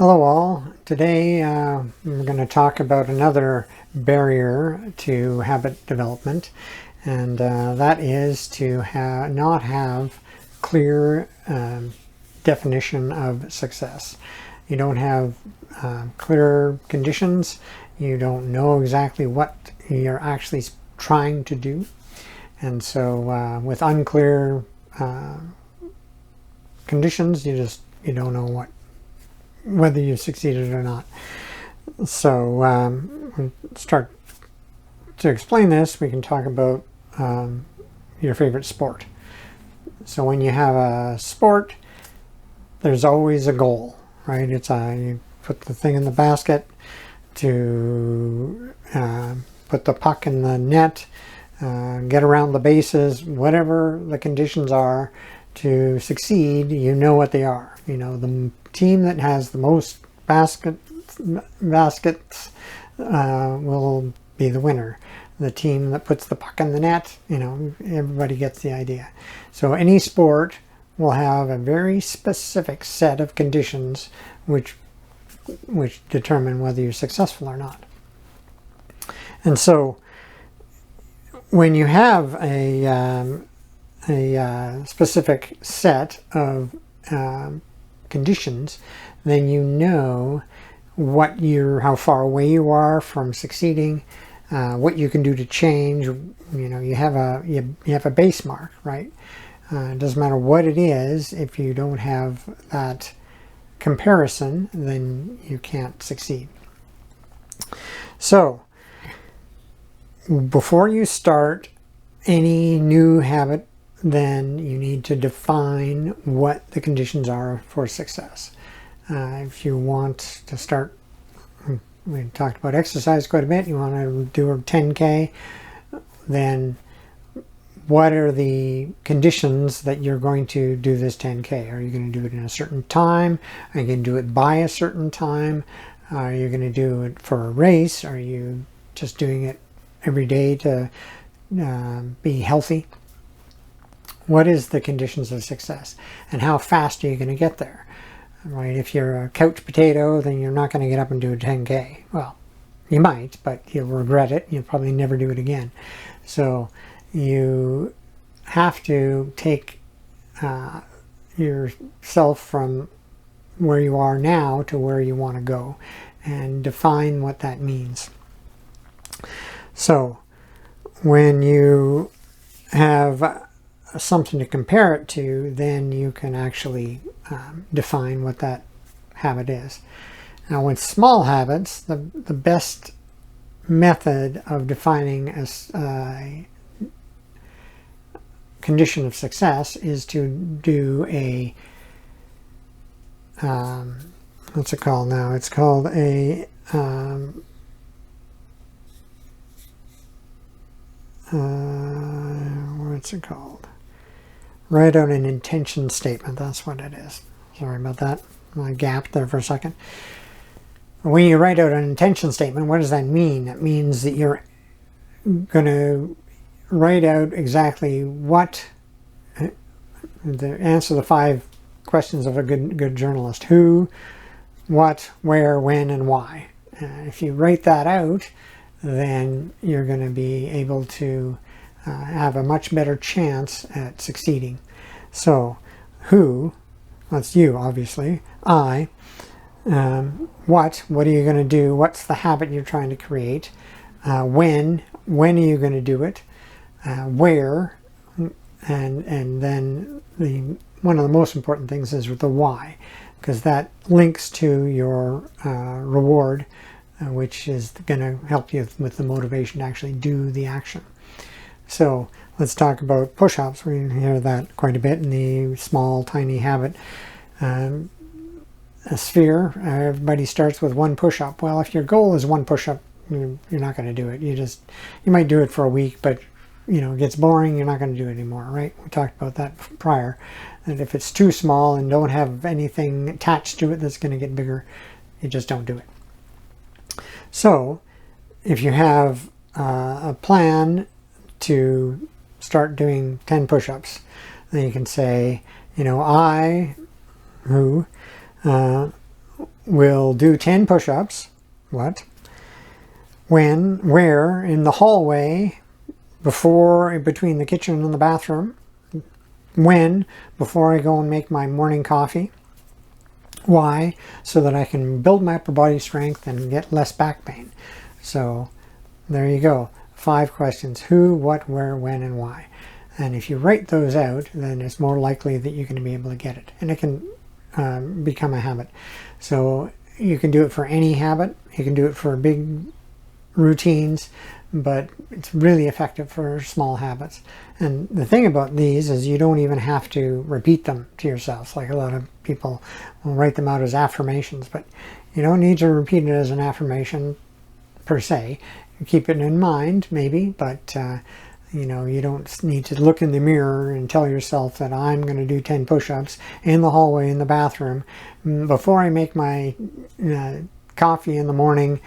Hello all. Today we're going to talk about another barrier to habit development, and that is to not have clear definition of success. You don't have clear conditions. You don't know exactly what you're actually trying to do, and so with unclear conditions, you don't know whether you've succeeded or not. So start to explain this. We can talk about your favorite sport. So when you have a sport, there's always a goal, right? You put the thing in the basket, to put the puck in the net, get around the bases, whatever the conditions are to succeed. You know what they are. You know, the team that has the most baskets will be the winner. The team that puts the puck in the net, everybody gets the idea. So any sport will have a very specific set of conditions which determine whether you're successful or not. And so when you have a specific set of conditions, then you know how far away you are from succeeding, what you can do to change. You have a base mark, right? It doesn't matter what it is. If you don't have that comparison, then you can't succeed. So before you start any new habit, then you need to define what the conditions are for success. If you want to start, we talked about exercise quite a bit, you want to do a 10K, then what are the conditions that you're going to do this 10K? Are you going to do it in a certain time? Are you going to do it by a certain time? Are you going to do it for a race? Are you just doing it every day to be healthy? What is the conditions of success, and how fast are you going to get there? Right? If you're a couch potato, then you're not going to get up and do a 10K. Well, you might, but you'll regret it. You'll probably never do it again. So you have to take yourself from where you are now to where you want to go and define what that means. So when you have something to compare it to, then you can actually define what that habit is. Now with small habits, the best method of defining a condition of success is to do a what's it called now? It's called a what's it called? Write out an intention statement. That's what it is. Sorry about that. I gapped there for a second. When you write out an intention statement, what does that mean? That means that you're going to write out exactly what, answer the 5 questions of a good journalist. Who, what, where, when, and why. If you write that out, then you're going to be able to have a much better chance at succeeding. So, who, that's you obviously. I, what are you going to do? What's the habit you're trying to create? When are you going to do it? Where, and then one of the most important things is the why, because that links to your reward, which is going to help you with the motivation to actually do the action. So let's talk about push-ups. We hear that quite a bit in the small, tiny habit. A sphere, everybody starts with 1 push-up. Well, if your goal is 1 push-up, you're not going to do it. You might do it for a week, but it gets boring. You're not going to do it anymore, right? We talked about that prior. And if it's too small and don't have anything attached to it that's going to get bigger, you just don't do it. So if you have a plan to start doing 10 push-ups, then you can say, I, who, will do 10 push-ups. What? When, where, in the hallway, between the kitchen and the bathroom. When, before I go and make my morning coffee. Why? So that I can build my upper body strength and get less back pain. So there you go. 5 questions. Who, what, where, when, and why. And if you write those out, then it's more likely that you're going to be able to get it. And it can become a habit. So you can do it for any habit. You can do it for big routines, but it's really effective for small habits. And the thing about these is you don't even have to repeat them to yourself. Like a lot of people will write them out as affirmations, but you don't need to repeat it as an affirmation per se. You keep it in mind maybe, but you know, you don't need to look in the mirror and tell yourself that I'm going to do 10 push-ups in the hallway, in the bathroom, before I make my coffee in the morning,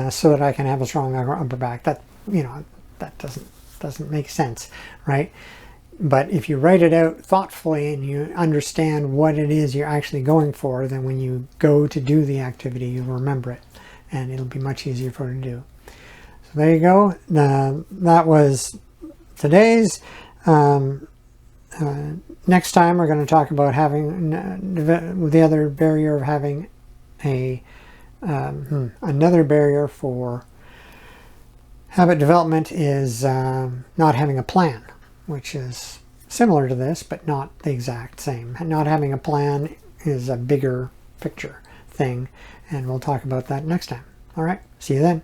so that I can have a strong upper back. That, you know, that doesn't make sense, right? But if you write it out thoughtfully and you understand what it is you're actually going for, then when you go to do the activity, you'll remember it, and it'll be much easier for you to do. So there you go. That was today's. Next time we're going to talk about having the other barrier of having another barrier for habit development is not having a plan, which is similar to this but not the exact same. Not having a plan is a bigger picture thing, and we'll talk about that next time. All right, see you then.